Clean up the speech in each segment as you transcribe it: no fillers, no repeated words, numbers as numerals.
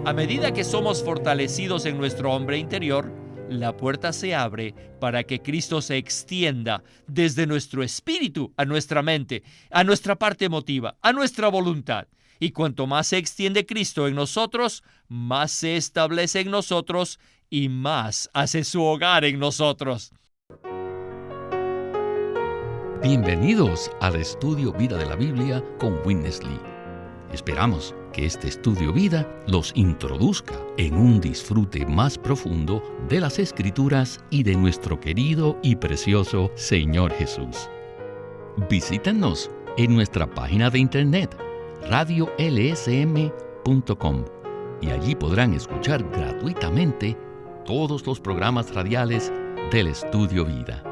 A medida que somos fortalecidos en nuestro hombre interior, la puerta se abre para que Cristo se extienda desde nuestro espíritu a nuestra mente, a nuestra parte emotiva, a nuestra voluntad. Y cuanto más se extiende Cristo en nosotros, más se establece en nosotros y más hace su hogar en nosotros. Bienvenidos al Estudio Vida de la Biblia con Witness Lee. Esperamos que este Estudio Vida los introduzca en un disfrute más profundo de las Escrituras y de nuestro querido y precioso Señor Jesús. Visítenos en nuestra página de internet radiolsm.com y allí podrán escuchar gratuitamente todos los programas radiales del Estudio Vida.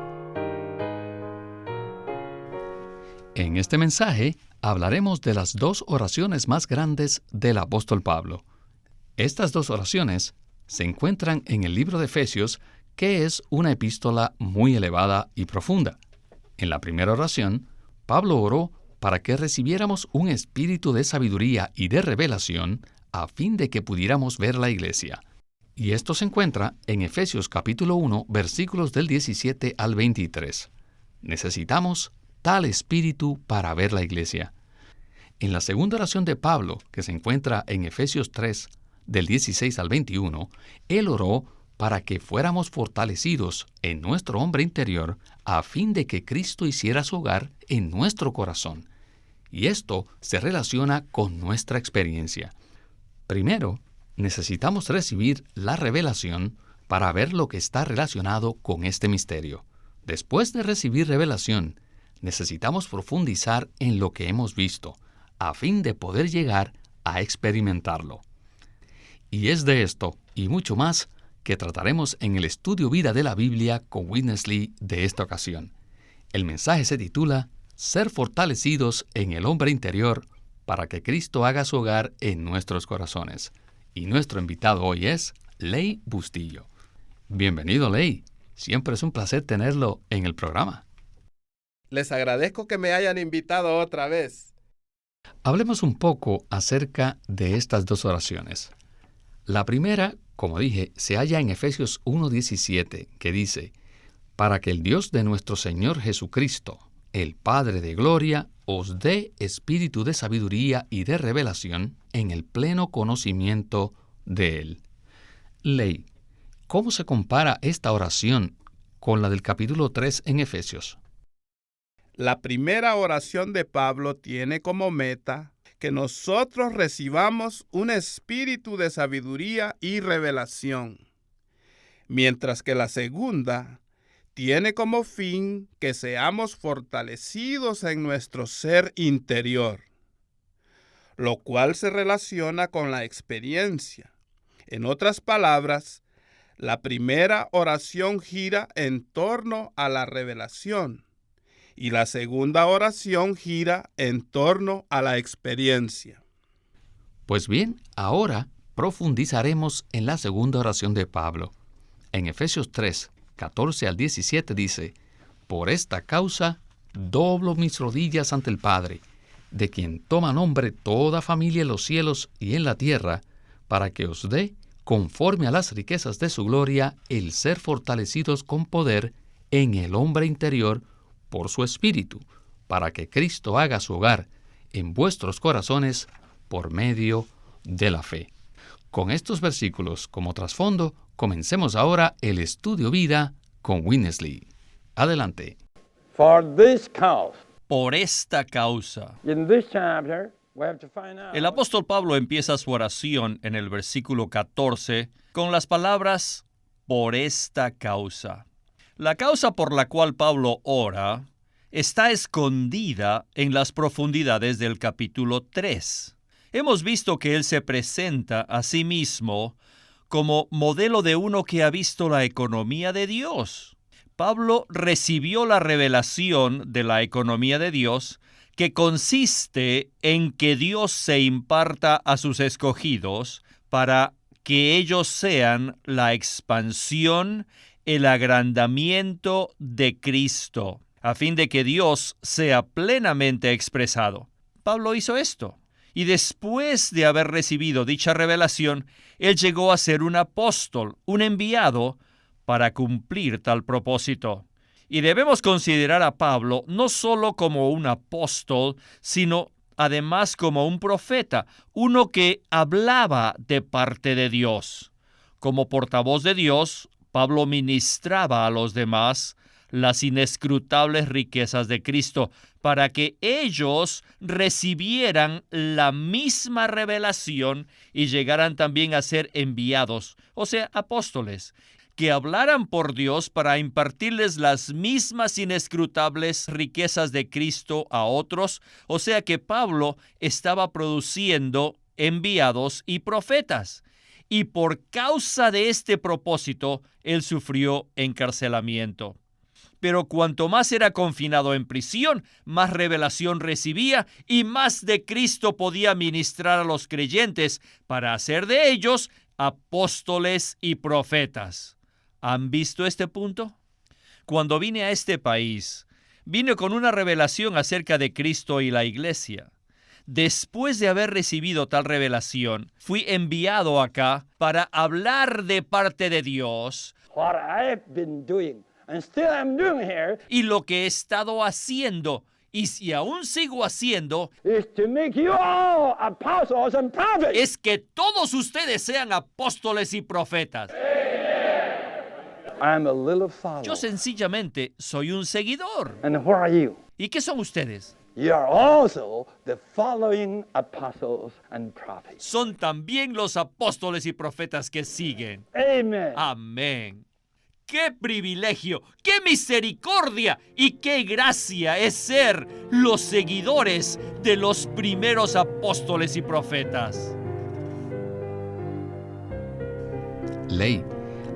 En este mensaje hablaremos de las dos oraciones más grandes del apóstol Pablo. Estas dos oraciones se encuentran en el libro de Efesios, que es una epístola muy elevada y profunda. En la primera oración, Pablo oró para que recibiéramos un espíritu de sabiduría y de revelación a fin de que pudiéramos ver la iglesia. Y esto se encuentra en Efesios capítulo 1, versículos del 17 al 23. Necesitamos tal espíritu para ver la iglesia. En la segunda oración de Pablo, que se encuentra en Efesios 3, del 16 al 21, él oró para que fuéramos fortalecidos en nuestro hombre interior a fin de que Cristo hiciera su hogar en nuestro corazón. Y esto se relaciona con nuestra experiencia. Primero, necesitamos recibir la revelación para ver lo que está relacionado con este misterio. Después de recibir revelación, necesitamos profundizar en lo que hemos visto, a fin de poder llegar a experimentarlo. Y es de esto, y mucho más, que trataremos en el Estudio Vida de la Biblia con Witness Lee de esta ocasión. El mensaje se titula Ser fortalecidos en el hombre interior para que Cristo haga su hogar en nuestros corazones. Y nuestro invitado hoy es Ley Bustillo. Bienvenido, Ley. Siempre es un placer tenerlo en el programa. Les agradezco que me hayan invitado otra vez. Hablemos un poco acerca de estas dos oraciones. La primera, como dije, se halla en Efesios 1:17, que dice: para que el Dios de nuestro Señor Jesucristo, el Padre de gloria, os dé espíritu de sabiduría y de revelación en el pleno conocimiento de Él. Ley, ¿cómo se compara esta oración con la del capítulo 3 en Efesios? La primera oración de Pablo tiene como meta que nosotros recibamos un espíritu de sabiduría y revelación, mientras que la segunda tiene como fin que seamos fortalecidos en nuestro ser interior, lo cual se relaciona con la experiencia. En otras palabras, la primera oración gira en torno a la revelación y la segunda oración gira en torno a la experiencia. Pues bien, ahora profundizaremos en la segunda oración de Pablo. En Efesios 3, 14 al 17 dice: por esta causa doblo mis rodillas ante el Padre, de quien toma nombre toda familia en los cielos y en la tierra, para que os dé, conforme a las riquezas de su gloria, el ser fortalecidos con poder en el hombre interior por su Espíritu, para que Cristo haga su hogar en vuestros corazones por medio de la fe. Con estos versículos como trasfondo, comencemos ahora el Estudio Vida con Witness Lee. Adelante. Por esta causa. In this chapter, we have to find out. El apóstol Pablo empieza su oración en el versículo 14 con las palabras por esta causa. La causa por la cual Pablo ora está escondida en las profundidades del capítulo 3. Hemos visto que él se presenta a sí mismo como modelo de uno que ha visto la economía de Dios. Pablo recibió la revelación de la economía de Dios, que consiste en que Dios se imparta a sus escogidos para que ellos sean la expansión, el agrandamiento de Cristo, a fin de que Dios sea plenamente expresado. Pablo hizo esto, Y después de haber recibido dicha revelación, él llegó a ser un apóstol, un enviado, para cumplir tal propósito. Y debemos considerar a Pablo no solo como un apóstol, sino además como un profeta, uno que hablaba de parte de Dios. Como portavoz de Dios, Pablo ministraba a los demás las inescrutables riquezas de Cristo para que ellos recibieran la misma revelación y llegaran también a ser enviados, o sea, apóstoles, que hablaran por Dios para impartirles las mismas inescrutables riquezas de Cristo a otros, o sea que Pablo estaba produciendo enviados y profetas. Y por causa de este propósito, él sufrió encarcelamiento. Pero cuanto más era confinado en prisión, más revelación recibía y más de Cristo podía ministrar a los creyentes para hacer de ellos apóstoles y profetas. ¿Han visto este punto? Cuando vine a este país, vine con una revelación acerca de Cristo y la iglesia. Después de haber recibido tal revelación, fui enviado acá para hablar de parte de Dios. What I've been doing and still I'm doing here Y lo que he estado haciendo, y si aún sigo haciendo, is to make you all apostles and prophets. es que todos ustedes sean apóstoles y profetas. I'm a little follower. Yo sencillamente soy un seguidor. And what are you? ¿Y qué son ustedes? You are also the following apostles and prophets. Son también los apóstoles y profetas que siguen. Amen. Amén. ¡Qué privilegio, qué misericordia y qué gracia es ser los seguidores de los primeros apóstoles y profetas! Ley,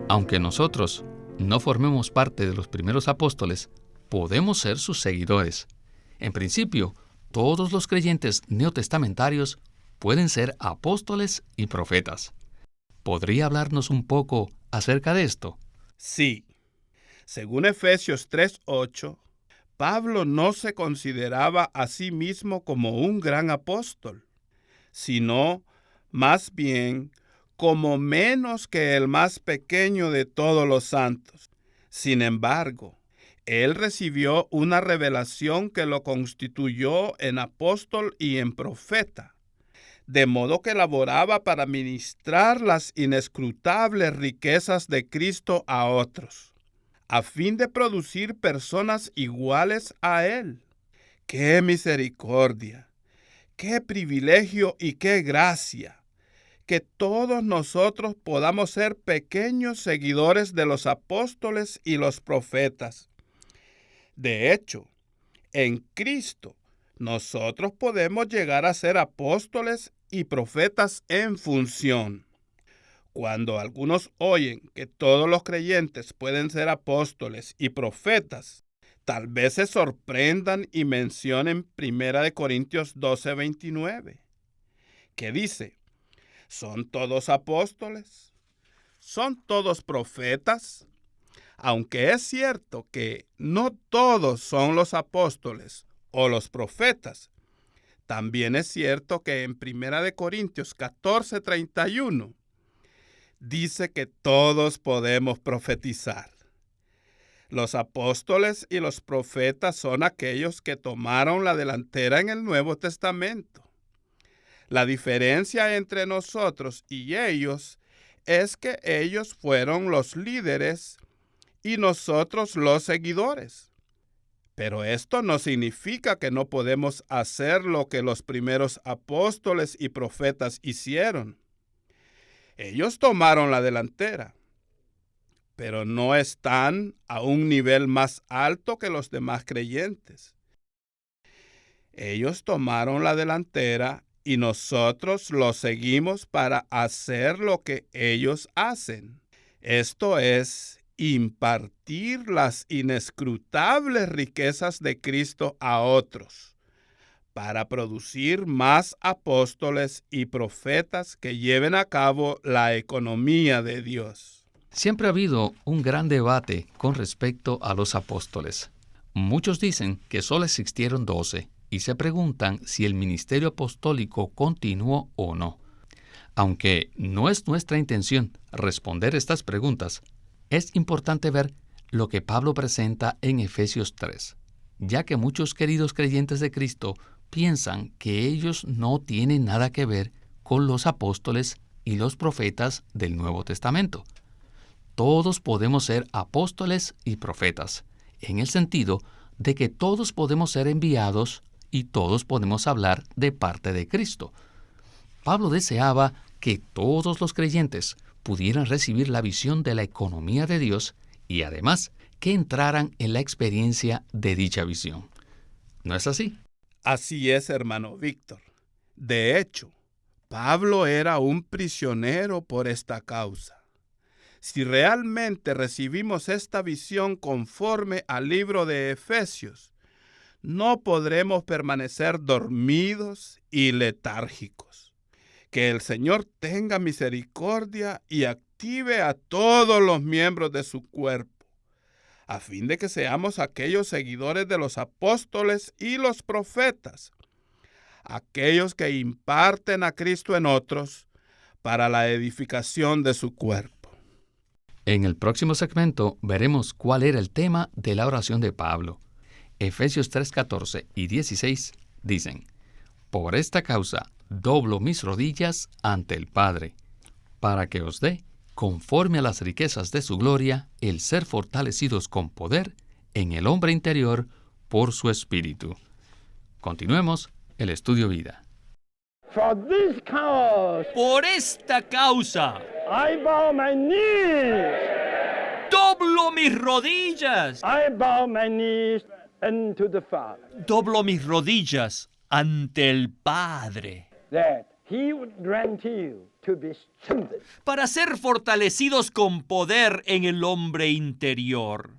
aunque nosotros no formemos parte de los primeros apóstoles, podemos ser sus seguidores. En principio, todos los creyentes neotestamentarios pueden ser apóstoles y profetas. ¿Podría hablarnos un poco acerca de esto? Sí. Según Efesios 3:8, Pablo no se consideraba a sí mismo como un gran apóstol, sino más bien como menos que el más pequeño de todos los santos. Sin embargo, él recibió una revelación que lo constituyó en apóstol y en profeta, de modo que laboraba para ministrar las inescrutables riquezas de Cristo a otros, a fin de producir personas iguales a él. ¡Qué misericordia! ¡Qué privilegio y qué gracia! Que todos nosotros podamos ser pequeños seguidores de los apóstoles y los profetas. De hecho, en Cristo, nosotros podemos llegar a ser apóstoles y profetas en función. Cuando algunos oyen que todos los creyentes pueden ser apóstoles y profetas, tal vez se sorprendan y mencionen 1 Corintios 12:29, que dice: ¿son todos apóstoles? ¿Son todos profetas? Aunque es cierto que no todos son los apóstoles o los profetas, también es cierto que en 1 Corintios 14:31 dice que todos podemos profetizar. Los apóstoles y los profetas son aquellos que tomaron la delantera en el Nuevo Testamento. La diferencia entre nosotros y ellos es que ellos fueron los líderes y nosotros los seguidores. Pero esto no significa que no podemos hacer lo que los primeros apóstoles y profetas hicieron. Ellos tomaron la delantera, pero no están a un nivel más alto que los demás creyentes. Ellos tomaron la delantera y nosotros los seguimos para hacer lo que ellos hacen. Esto es, impartir las inescrutables riquezas de Cristo a otros, para producir más apóstoles y profetas que lleven a cabo la economía de Dios. Siempre ha habido un gran debate con respecto a los apóstoles. Muchos dicen que solo existieron 12, y se preguntan si el ministerio apostólico continuó o no. Aunque no es nuestra intención responder estas preguntas, es importante ver lo que Pablo presenta en Efesios 3, ya que muchos queridos creyentes de Cristo piensan que ellos no tienen nada que ver con los apóstoles y los profetas del Nuevo Testamento. Todos podemos ser apóstoles y profetas, en el sentido de que todos podemos ser enviados y todos podemos hablar de parte de Cristo. Pablo deseaba que todos los creyentes pudieran recibir la visión de la economía de Dios y además que entraran en la experiencia de dicha visión. ¿No es así? Así es, hermano Víctor. De hecho, Pablo era un prisionero por esta causa. Si realmente recibimos esta visión conforme al libro de Efesios, no podremos permanecer dormidos y letárgicos. Que el Señor tenga misericordia y active a todos los miembros de su cuerpo, a fin de que seamos aquellos seguidores de los apóstoles y los profetas, aquellos que imparten a Cristo en otros para la edificación de su cuerpo. En el próximo segmento veremos cuál era el tema de la oración de Pablo. Efesios 3:14 y 16 dicen: Por esta causa doblo mis rodillas ante el Padre, para que os dé, conforme a las riquezas de su gloria, el ser fortalecidos con poder en el hombre interior por su Espíritu. Continuemos el estudio vida. For this cause, Por esta causa, I bow my knees. doblo mis rodillas. I bow my knees unto the Father, Doblo mis rodillas ante el Padre, that he would grant you to be strengthened. para ser fortalecidos con poder en el hombre interior.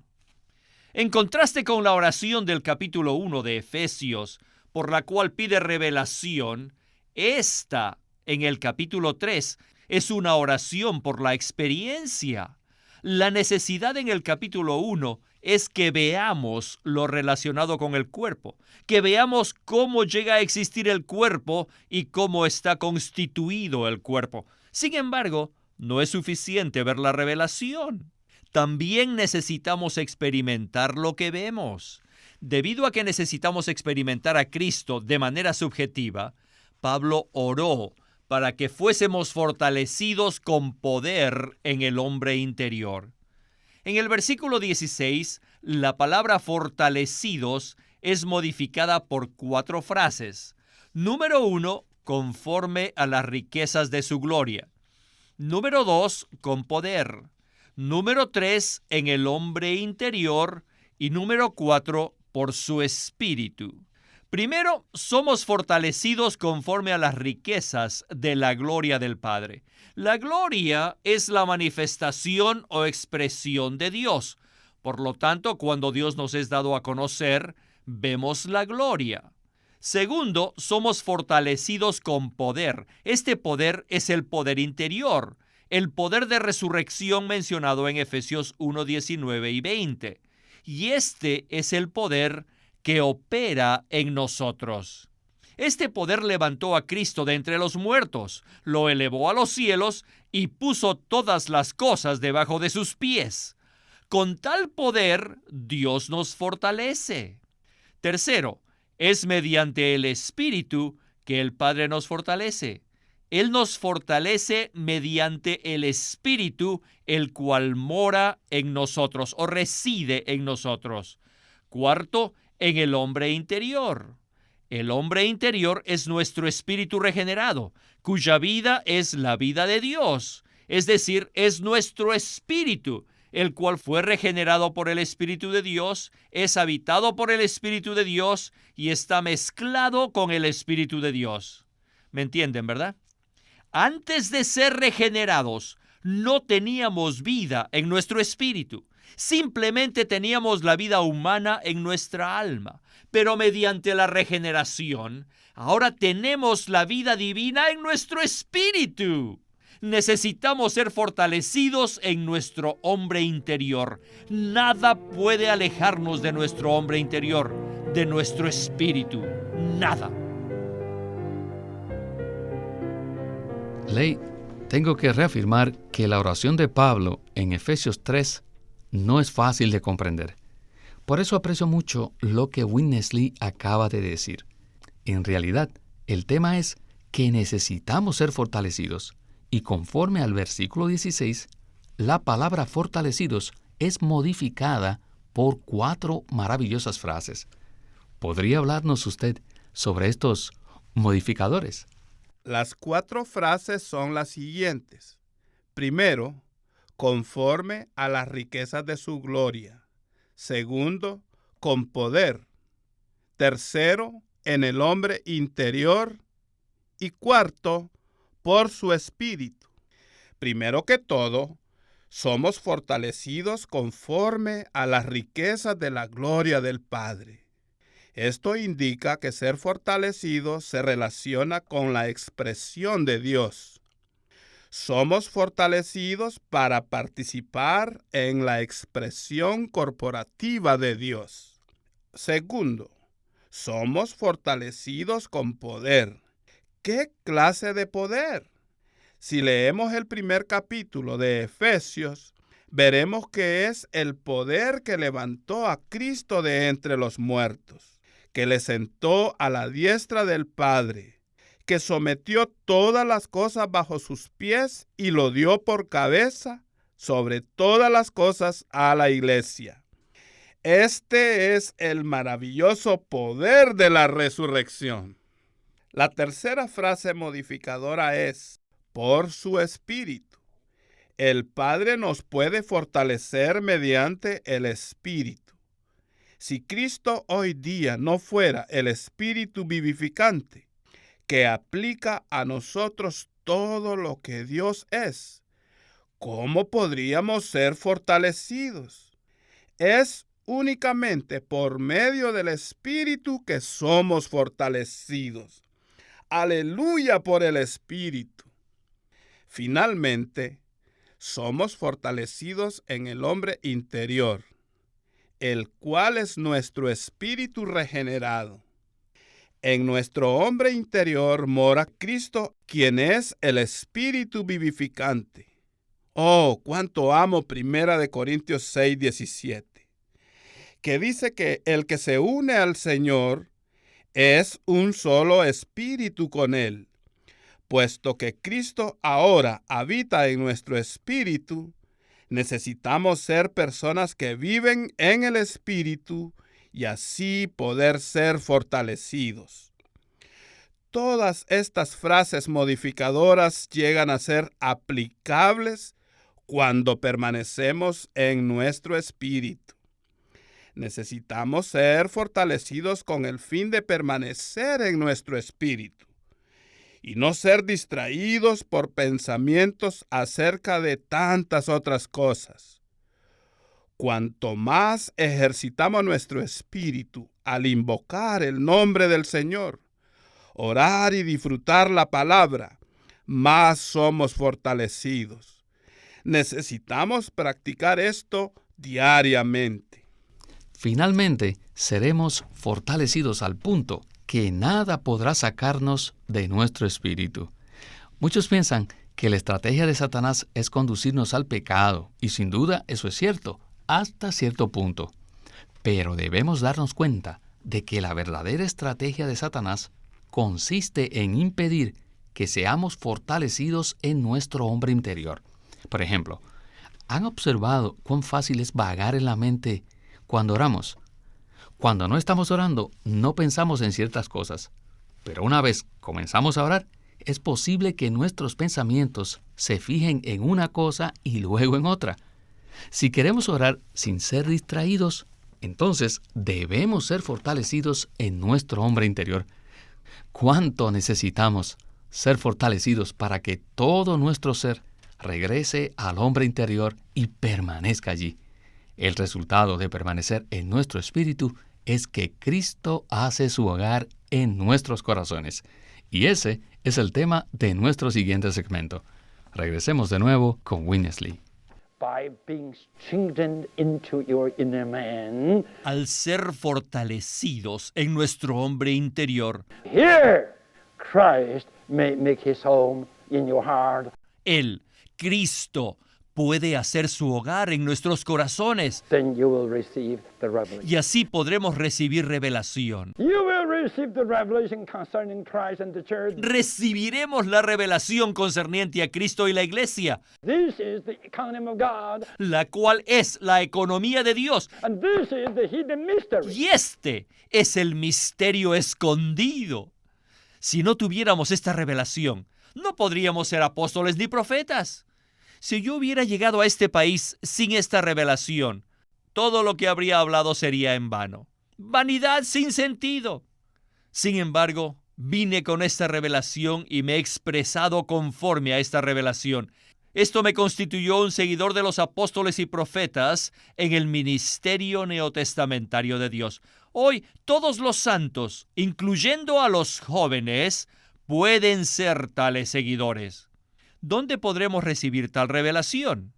En contraste con la oración del capítulo 1 de Efesios, por la cual pide revelación, esta, en el capítulo 3, es una oración por la experiencia. La necesidad en el capítulo 1 es que veamos lo relacionado con el cuerpo, que veamos cómo llega a existir el cuerpo y cómo está constituido el cuerpo. Sin embargo, no es suficiente ver la revelación. También necesitamos experimentar lo que vemos. Debido a que necesitamos experimentar a Cristo de manera subjetiva, Pablo oró para que fuésemos fortalecidos con poder en el hombre interior. En el versículo 16, la palabra fortalecidos es modificada por 4 frases. Número 1, conforme a las riquezas de su gloria. Número 2, con poder. Número 3, en el hombre interior. Y número 4, por su espíritu. Primero, somos fortalecidos conforme a las riquezas de la gloria del Padre. La gloria es la manifestación o expresión de Dios. Por lo tanto, cuando Dios nos es dado a conocer, vemos la gloria. Segundo, somos fortalecidos con poder. Este poder es el poder interior, el poder de resurrección mencionado en Efesios 1, 19 y 20. Y este es el poder que opera en nosotros. Este poder levantó a Cristo de entre los muertos, lo elevó a los cielos y puso todas las cosas debajo de sus pies. Con tal poder, Dios nos fortalece. Tercero, es mediante el Espíritu que el Padre nos fortalece. Él nos fortalece mediante el Espíritu, el cual mora en nosotros o reside en nosotros. Cuarto, en el hombre interior. El hombre interior es nuestro espíritu regenerado, cuya vida es la vida de Dios. Es decir, es nuestro espíritu, el cual fue regenerado por el Espíritu de Dios, es habitado por el Espíritu de Dios y está mezclado con el Espíritu de Dios. ¿Me entienden, verdad? Antes de ser regenerados, no teníamos vida en nuestro espíritu. Simplemente teníamos la vida humana en nuestra alma. Pero mediante la regeneración, ahora tenemos la vida divina en nuestro espíritu. Necesitamos ser fortalecidos en nuestro hombre interior. Nada puede alejarnos de nuestro hombre interior. de nuestro espíritu. Nada. Ley, tengo que reafirmar que la oración de Pablo en Efesios 3 no es fácil de comprender. Por eso aprecio mucho lo que Witness Lee acaba de decir. En realidad, el tema es que necesitamos ser fortalecidos, y conforme al versículo 16, la palabra fortalecidos es modificada por 4 maravillosas frases. ¿Podría hablarnos usted sobre estos modificadores? Las 4 frases son las siguientes. Primero, conforme a las riquezas de su gloria. Segundo, con poder. Tercero, en el hombre interior. Y cuarto, por su espíritu. Primero que todo, somos fortalecidos conforme a las riquezas de la gloria del Padre. Esto indica que ser fortalecido se relaciona con la expresión de Dios. Somos fortalecidos para participar en la expresión corporativa de Dios. Segundo, somos fortalecidos con poder. ¿Qué clase de poder? Si leemos el primer capítulo de Efesios, veremos que es el poder que levantó a Cristo de entre los muertos, que le sentó a la diestra del Padre, que sometió todas las cosas bajo sus pies y lo dio por cabeza sobre todas las cosas a la iglesia. Este es el maravilloso poder de la resurrección. La tercera frase modificadora es, por su espíritu. El Padre nos puede fortalecer mediante el Espíritu. Si Cristo hoy día no fuera el Espíritu vivificante, que aplica a nosotros todo lo que Dios es, ¿cómo podríamos ser fortalecidos? Es únicamente por medio del Espíritu que somos fortalecidos. Aleluya por el Espíritu. Finalmente, somos fortalecidos en el hombre interior, el cual es nuestro espíritu regenerado. En nuestro hombre interior mora Cristo, quien es el espíritu vivificante. Oh, cuánto amo 1 Corintios 6:17, que dice que el que se une al Señor es un solo espíritu con Él. Puesto que Cristo ahora habita en nuestro espíritu, necesitamos ser personas que viven en el espíritu y así poder ser fortalecidos. Todas estas frases modificadoras llegan a ser aplicables cuando permanecemos en nuestro espíritu. Necesitamos ser fortalecidos con el fin de permanecer en nuestro espíritu y no ser distraídos por pensamientos acerca de tantas otras cosas. Cuanto más ejercitamos nuestro espíritu al invocar el nombre del Señor, orar y disfrutar la palabra, más somos fortalecidos. Necesitamos practicar esto diariamente. Finalmente, seremos fortalecidos al punto que nada podrá sacarnos de nuestro espíritu. Muchos piensan que la estrategia de Satanás es conducirnos al pecado, y sin duda eso es cierto, hasta cierto punto. Pero debemos darnos cuenta de que la verdadera estrategia de Satanás consiste en impedir que seamos fortalecidos en nuestro hombre interior. Por ejemplo, ¿han observado cuán fácil es vagar en la mente cuando oramos? Cuando no estamos orando, no pensamos en ciertas cosas. Pero una vez comenzamos a orar, es posible que nuestros pensamientos se fijen en una cosa y luego en otra. Si queremos orar sin ser distraídos, entonces debemos ser fortalecidos en nuestro hombre interior. ¿Cuánto necesitamos ser fortalecidos para que todo nuestro ser regrese al hombre interior y permanezca allí? El resultado de permanecer en nuestro espíritu es que Cristo hace su hogar en nuestros corazones. Y ese es el tema de nuestro siguiente segmento. Regresemos de nuevo con Witness Lee. by being strengthened into your inner man. Al ser fortalecidos en nuestro hombre interior, Here, Christ may make his home in your heart. Él, Cristo, puede hacer su hogar en nuestros corazones Then you will receive the revelation. y así podremos recibir revelación. You will receive the revelation concerning Christ and the church. Recibiremos la revelación concerniente a Cristo y la iglesia, This is the economy of God, la cual es la economía de Dios. and this is the hidden mystery. Y este es el misterio escondido. Si no tuviéramos esta revelación, no podríamos ser apóstoles ni profetas. Si yo hubiera llegado a este país sin esta revelación, todo lo que habría hablado sería en vano. Vanidad sin sentido. Sin embargo, vine con esta revelación y me he expresado conforme a esta revelación. Esto me constituyó un seguidor de los apóstoles y profetas en el ministerio neotestamentario de Dios. Hoy, todos los santos, incluyendo a los jóvenes, pueden ser tales seguidores. ¿Dónde podremos recibir tal revelación?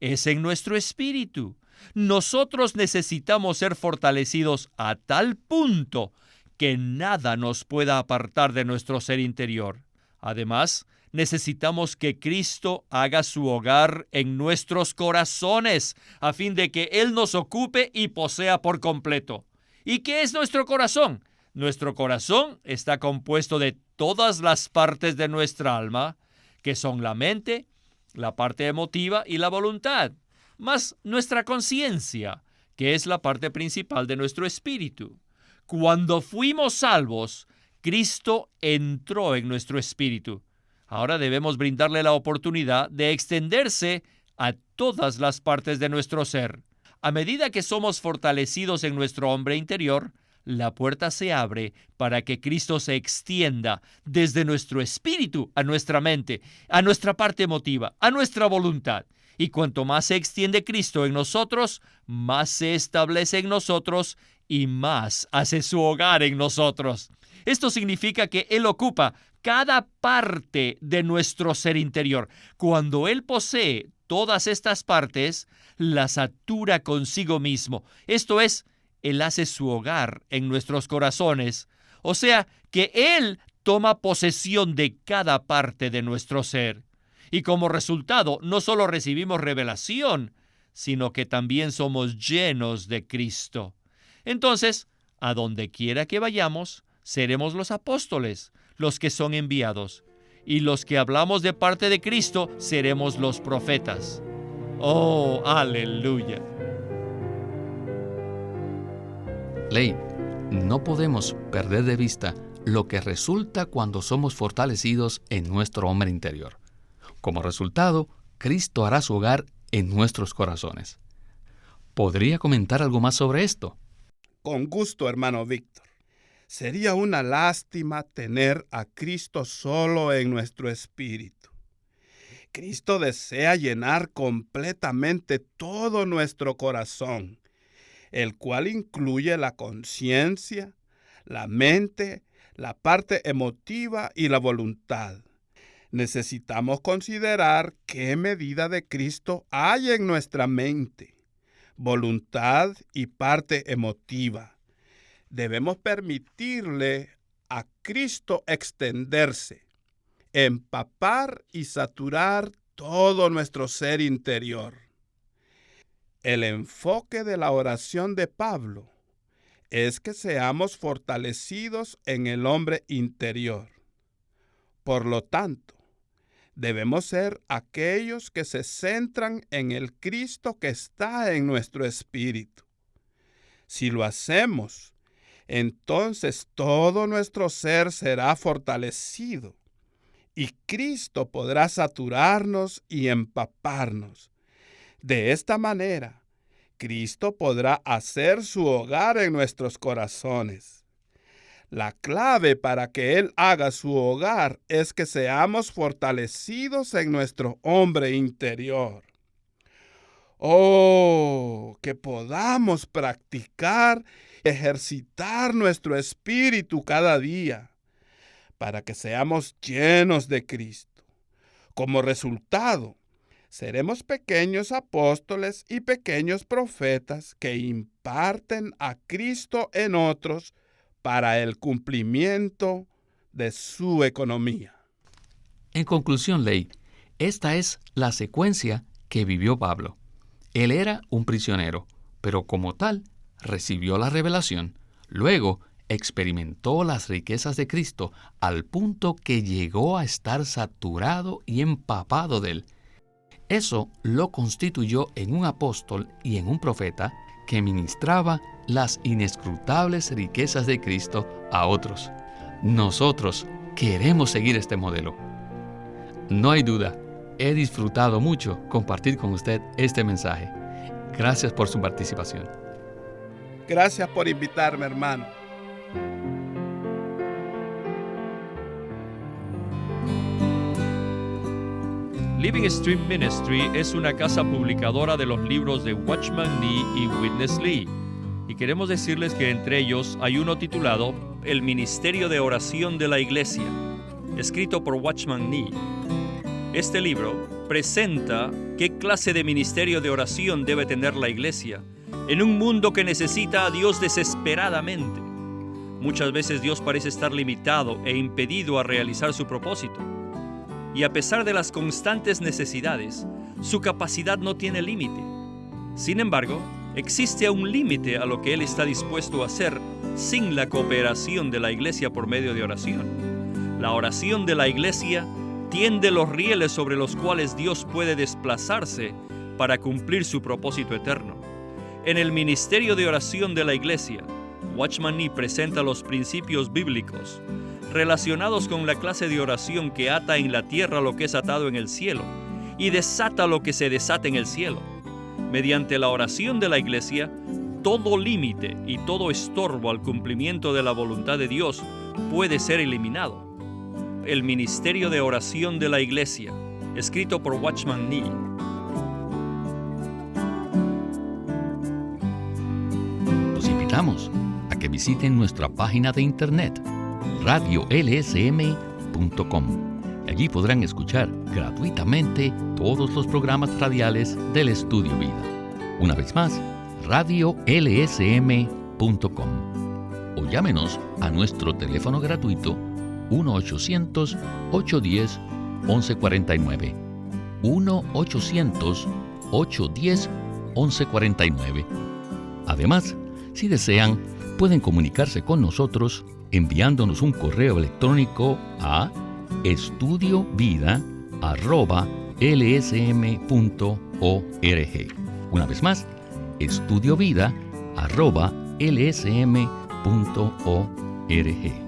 Es en nuestro espíritu. Nosotros necesitamos ser fortalecidos a tal punto que nada nos pueda apartar de nuestro ser interior. Además, necesitamos que Cristo haga su hogar en nuestros corazones, a fin de que Él nos ocupe y posea por completo. ¿Y qué es nuestro corazón? Nuestro corazón está compuesto de todas las partes de nuestra alma, que son la mente, la parte emotiva y la voluntad, más nuestra conciencia, que es la parte principal de nuestro espíritu. Cuando fuimos salvos, Cristo entró en nuestro espíritu. Ahora debemos brindarle la oportunidad de extenderse a todas las partes de nuestro ser. A medida que somos fortalecidos en nuestro hombre interior, la puerta se abre para que Cristo se extienda desde nuestro espíritu a nuestra mente, a nuestra parte emotiva, a nuestra voluntad. Y cuanto más se extiende Cristo en nosotros, más se establece en nosotros y más hace su hogar en nosotros. Esto significa que Él ocupa cada parte de nuestro ser interior. Cuando Él posee todas estas partes, las satura consigo mismo. Esto es, Él hace su hogar en nuestros corazones. O sea, que Él toma posesión de cada parte de nuestro ser. Y como resultado, no solo recibimos revelación, sino que también somos llenos de Cristo. Entonces, a donde quiera que vayamos, seremos los apóstoles, los que son enviados. Y los que hablamos de parte de Cristo, seremos los profetas. ¡Oh, aleluya! Ley, no podemos perder de vista lo que resulta cuando somos fortalecidos en nuestro hombre interior. Como resultado, Cristo hará su hogar en nuestros corazones. ¿Podría comentar algo más sobre esto? Con gusto, hermano Víctor. Sería una lástima tener a Cristo solo en nuestro espíritu. Cristo desea llenar completamente todo nuestro corazón, el cual incluye la conciencia, la mente, la parte emotiva y la voluntad. Necesitamos considerar qué medida de Cristo hay en nuestra mente, voluntad y parte emotiva. Debemos permitirle a Cristo extenderse, empapar y saturar todo nuestro ser interior. El enfoque de la oración de Pablo es que seamos fortalecidos en el hombre interior. Por lo tanto, debemos ser aquellos que se centran en el Cristo que está en nuestro espíritu. Si lo hacemos, entonces todo nuestro ser será fortalecido y Cristo podrá saturarnos y empaparnos. De esta manera, Cristo podrá hacer su hogar en nuestros corazones. La clave para que Él haga su hogar es que seamos fortalecidos en nuestro hombre interior. Oh, que podamos practicar, ejercitar nuestro espíritu cada día para que seamos llenos de Cristo. Como resultado, Seremos pequeños apóstoles y pequeños profetas que imparten a Cristo en otros para el cumplimiento de su economía. En conclusión, Ley, esta es la secuencia que vivió Pablo. Él era un prisionero, pero como tal, recibió la revelación. Luego, experimentó las riquezas de Cristo al punto que llegó a estar saturado y empapado de él. Eso lo constituyó en un apóstol y en un profeta que ministraba las inescrutables riquezas de Cristo a otros. Nosotros queremos seguir este modelo. No hay duda, he disfrutado mucho compartir con usted este mensaje. Gracias por su participación. Gracias por invitarme, hermano. Living Stream Ministry es una casa publicadora de los libros de Watchman Nee y Witness Lee. Y queremos decirles que entre ellos hay uno titulado El Ministerio de Oración de la Iglesia, escrito por Watchman Nee. Este libro presenta qué clase de ministerio de oración debe tener la iglesia en un mundo que necesita a Dios desesperadamente. Muchas veces Dios parece estar limitado e impedido a realizar su propósito. Y a pesar de las constantes necesidades, su capacidad no tiene límite. Sin embargo, existe un límite a lo que Él está dispuesto a hacer sin la cooperación de la iglesia por medio de oración. La oración de la iglesia tiende los rieles sobre los cuales Dios puede desplazarse para cumplir su propósito eterno. En el ministerio de oración de la iglesia, Watchman Nee presenta los principios bíblicos relacionados con la clase de oración que ata en la tierra lo que es atado en el cielo y desata lo que se desata en el cielo. Mediante la oración de la iglesia, todo límite y todo estorbo al cumplimiento de la voluntad de Dios puede ser eliminado. El ministerio de oración de la iglesia, escrito por Watchman Nee. Los invitamos a que visiten nuestra página de internet radiolsm.com. Allí podrán escuchar gratuitamente todos los programas radiales del Estudio Vida. Una vez más, radiolsm.com. O llámenos a nuestro teléfono gratuito 1-800-810-1149. 1-800-810-1149. Además, si desean, pueden comunicarse con nosotros enviándonos un correo electrónico a estudiovida@lsm.org. Una vez más, estudiovida@lsm.org.